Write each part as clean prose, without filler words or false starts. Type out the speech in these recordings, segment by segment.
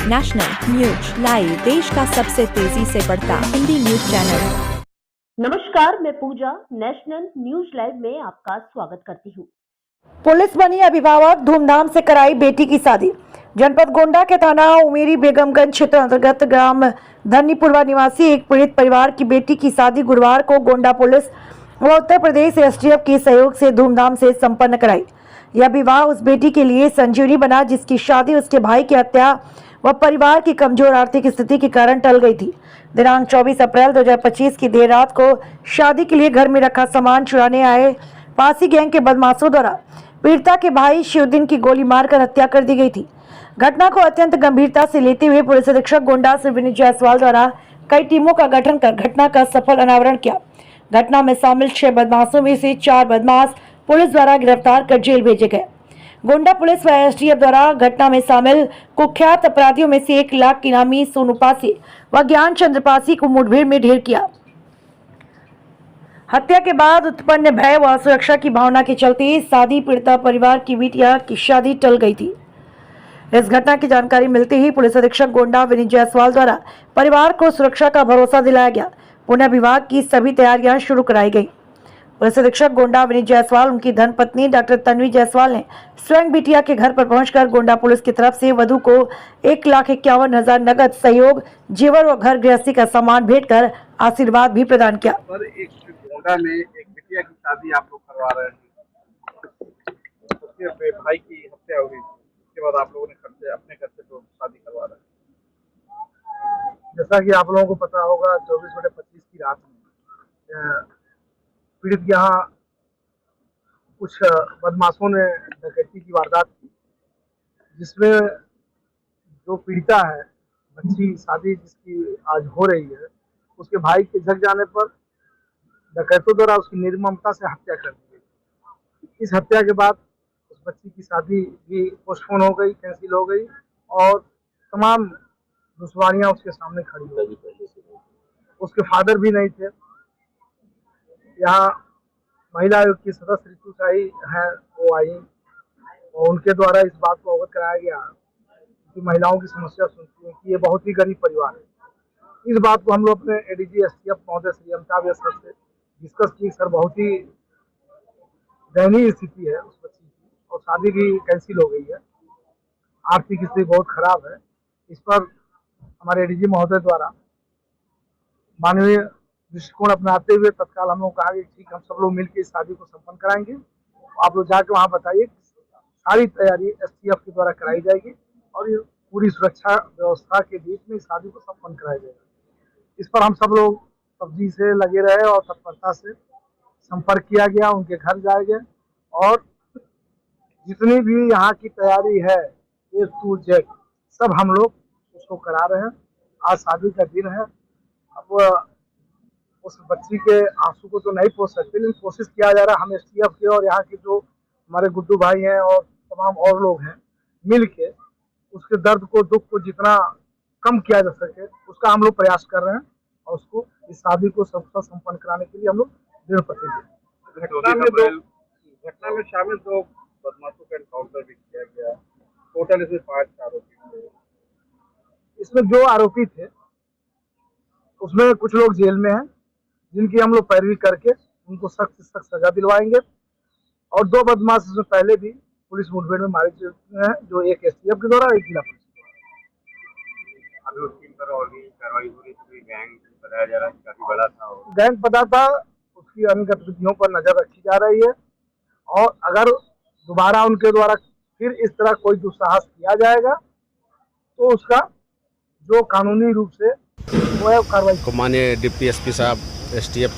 National news live, देश का सबसे तेजी से बढ़ता हिंदी न्यूज चैनल। नमस्कार, मैं पूजा नेशनल न्यूज लाइव में आपका स्वागत करती हूँ। पुलिस बनी अभिभावक, धूमधाम से कराई बेटी की शादी। जनपद गोंडा के थाना उमेरी बेगमगंज क्षेत्र अंतर्गत ग्राम धन्नीपुरवा निवासी एक पीड़ित परिवार की बेटी की शादी गुरुवार को गोंडा पुलिस व उत्तर प्रदेश एसटीएफ के सहयोग से धूमधाम से संपन्न कराई। यह विवाह उस बेटी के लिए संजीवनी बना जिसकी शादी उसके भाई की हत्या व परिवार की कमजोर आर्थिक स्थिति के कारण टल गई थी। दिनांक 24 अप्रैल 2025 की देर रात को शादी के लिए घर में रखा सामान चुराने आए पासी गैंग के बदमाशों द्वारा पीड़िता के भाई शिवदिन की गोली मारकर हत्या कर दी गई थी। घटना को अत्यंत गंभीरता से लेते हुए पुलिस अधीक्षक गोंडा श्री विनीत जायसवाल द्वारा कई टीमों का गठन कर घटना का सफल अनावरण किया। घटना में शामिल 6 बदमाशों में से 4 बदमाश पुलिस द्वारा गिरफ्तार कर जेल भेजे गए। गोंडा पुलिस व एसटीएफ द्वारा घटना में शामिल कुख्यात अपराधियों में से 1 लाख इनामी सोनू पासी व ज्ञान चंद्र पासी को मुठभेड़ में ढेर किया। हत्या के बाद उत्पन्न भय व सुरक्षा की भावना के चलते शादी पीड़िता परिवार की बिटिया की शादी टल गई थी। इस घटना की जानकारी मिलते ही पुलिस अधीक्षक गोंडा विनीत जायसवाल द्वारा परिवार को सुरक्षा का भरोसा दिलाया गया। पुनः विवाह की सभी तैयारियां शुरू कराई गई। पुलिस अधीक्षक गोंडा विनीत जायसवाल, उनकी धर्मपत्नी डॉक्टर तन्वी जायसवाल ने स्वयं बिटिया के घर पर पहुंचकर गोंडा पुलिस की तरफ से वधू को 1,51,000 नगद सहयोग, जेवर व घर गृहस्थी का सामान भेंट कर आशीर्वाद भी प्रदान किया। गोंडा में एक बिटिया की शादी आप लोग करवा रहे हैं, उसके भाई की हत्या हो गई, उसके बाद आप लोगों ने अपने घर से तो शादी करवा रहे हैं। जैसा कि आप लोगों को पता होगा, 24/25 की रात में पीड़ित यहाँ कुछ बदमाशों ने डकैती की वारदात की, जिसमें जो पीड़िता है, बच्ची शादी जिसकी आज हो रही है, उसके भाई के जग जाने पर डकैतों द्वारा उसकी निर्ममता से हत्या कर दी गई। इस हत्या के बाद उस बच्ची की शादी भी पोस्टपोन हो गई, कैंसिल हो गई और तमाम दुश्वारियां उसके सामने खड़ी हो गई। उसके फादर भी नहीं थे। यहाँ महिला आयोग की सदस्य ऋतु शाही है, वो आई और उनके द्वारा इस बात को अवगत कराया गया कि महिलाओं की समस्या सुनती है कि ये बहुत ही गरीब परिवार है। इस बात को हम लोग अपने एडीजी एसटीएफ महोदय श्री अमिताभ सर से डिस्कस की। सर, बहुत ही दयनीय स्थिति है उस बच्ची की और शादी भी कैंसिल हो गई है, आर्थिक स्थिति बहुत खराब है। इस पर हमारे एडीजी महोदय द्वारा मानवीय दृष्टिकोण अपनाते हुए तत्काल हम लोग कहा कि ठीक, हम सब लोग मिलकर इस शादी को संपन्न कराएंगे। आप लोग जाके वहाँ बताइए, सारी तैयारी एसटीएफ के द्वारा कराई जाएगी और ये पूरी सुरक्षा व्यवस्था के बीच में इस शादी को संपन्न कराया जाएगा। इस पर हम सब लोग तब्दी से लगे रहे और तत्परता से संपर्क किया गया, उनके घर जाए गए और जितनी भी यहाँ की तैयारी है A to Z सब हम लोग उसको करा रहे हैं। आज शादी का दिन है। अब उस बच्ची के आंसू को तो नहीं पोंछ सकते, लेकिन कोशिश किया जा रहा है। हम एसटीएफ के और यहाँ के जो हमारे गुड्डू भाई हैं और तमाम और लोग हैं, मिल के उसके दर्द को, दुख को जितना कम किया जा सके उसका हम लोग प्रयास कर रहे हैं और उसको इस शादी को सफल संपन्न कराने के लिए हम लोग दृढ़ प्रतिज्ञ। घटना में शामिल 2 बदमाशों का एनकाउंटर भी किया गया। टोटल इसमें 5 आरोपी थे। इसमें जो आरोपी थे उसमें कुछ लोग जेल में हैं, जिनकी हम लोग पैरवी करके उनको सख्त से सख्त सजा दिलवाएंगे और 2 बदमाश इसमें पहले भी पुलिस मुठभेड़ में मारे चुके हैं, जो एक एसटीएफ के द्वारा, एक जिला पुलिस। अभी उसकी और भी कार्रवाई हो रही थी। गैंग बताया जा रहा है काफी बड़ा था, गैंग पता था, उसकी अन्य गतिविधियों पर नजर रखी जा रही है और अगर दोबारा उनके द्वारा फिर इस तरह कोई दुस्साहस किया जाएगा तो उसका जो कानूनी रूप से वो कार्रवाई को। माननीय डिप्टी एसपी साहब एसटीएफ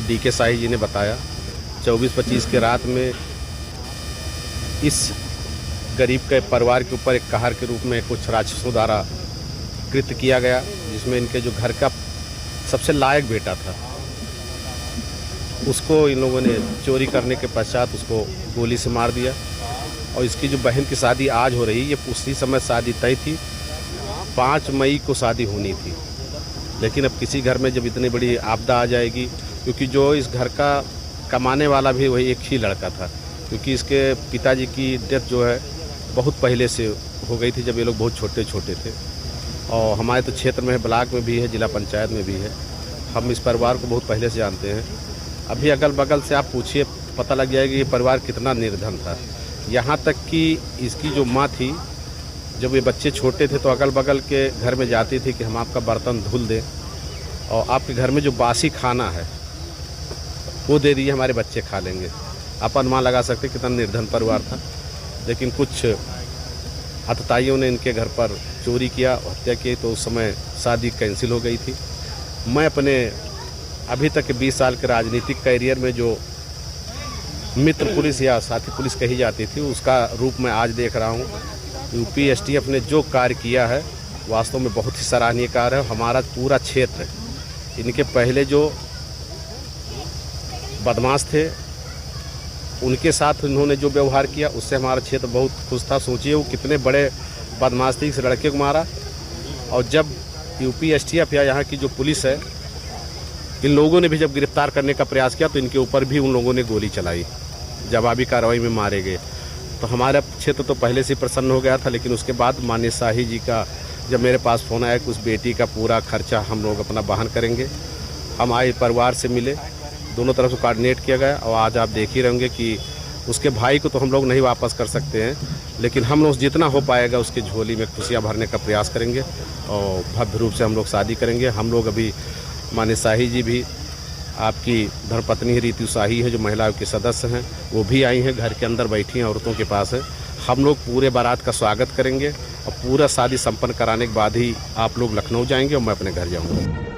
डीके शाही जी ने बताया 24-25 के रात में इस गरीब के परिवार के ऊपर एक कहर के रूप में कुछ राक्षसों द्वारा कृत्य किया गया, जिसमें इनके जो घर का सबसे लायक बेटा था उसको इन लोगों ने चोरी करने के पश्चात उसको गोली से मार दिया। और इसकी जो बहन की शादी आज हो रही है, ये उसी समय शादी तय थी, 5 मई को शादी होनी थी। लेकिन अब किसी घर में जब इतनी बड़ी आपदा आ जाएगी, क्योंकि जो इस घर का कमाने वाला भी वही एक ही लड़का था, क्योंकि इसके पिताजी की डेथ जो है बहुत पहले से हो गई थी, जब ये लोग बहुत छोटे छोटे थे। और हमारे तो क्षेत्र में है, ब्लॉक में भी है, जिला पंचायत में भी है। हम इस परिवार को बहुत पहले से जानते हैं। अभी अगल बगल से आप पूछिए, पता लग जाएगा ये परिवार कितना निर्धन था। यहाँ तक कि इसकी जो माँ थी, जब ये बच्चे छोटे थे तो अगल बगल के घर में जाती थी कि हम आपका बर्तन धुल दें और आपके घर में जो बासी खाना है वो दे दिए, हमारे बच्चे खा लेंगे। आप अनुमान लगा सकते कितना निर्धन परिवार था। लेकिन कुछ हत्याइयों ने इनके घर पर चोरी किया, हत्या की, तो उस समय शादी कैंसिल हो गई थी। मैं अपने अभी तक के 20 साल के राजनीतिक कैरियर में जो मित्र पुलिस या साथी पुलिस कही जाती थी, उसका रूप मैं आज देख रहा हूँ। यूपी एसटीएफ ने जो कार्य किया है वास्तव में बहुत ही सराहनीय कार्य है। हमारा पूरा क्षेत्र, इनके पहले जो बदमाश थे उनके साथ इन्होंने जो व्यवहार किया उससे हमारा क्षेत्र बहुत खुश था। सोचिए वो कितने बड़े बदमाश थे, इस लड़के को मारा। और जब यूपी एसटीएफ या यहाँ की जो पुलिस है, इन लोगों ने भी जब गिरफ्तार करने का प्रयास किया तो इनके ऊपर भी उन लोगों ने गोली चलाई, जवाबी कार्रवाई में मारे गए। तो हमारा क्षेत्र तो पहले से प्रसन्न हो गया था। लेकिन उसके बाद माननीय शाही जी का जब मेरे पास फ़ोन आया कि उस बेटी का पूरा खर्चा हम लोग अपना वहन करेंगे, हम आए, परिवार से मिले, दोनों तरफ से कोऑर्डिनेट किया गया। और आज आप देख ही रहेंगे कि उसके भाई को तो हम लोग नहीं वापस कर सकते हैं, लेकिन हम लोग जितना हो पाएगा उसकी झोली में खुशियाँ भरने का प्रयास करेंगे और भव्य रूप से हम लोग शादी करेंगे। हम लोग अभी माननीय शाही जी भी, आपकी धर्मपत्नी रीतु शाही है जो महिलाओं के सदस्य हैं, वो भी आई हैं, घर के अंदर बैठी हैं, औरतों के पास है। हम लोग पूरे बारात का स्वागत करेंगे और पूरा शादी संपन्न कराने के बाद ही आप लोग लखनऊ जाएंगे और मैं अपने घर जाऊंगा।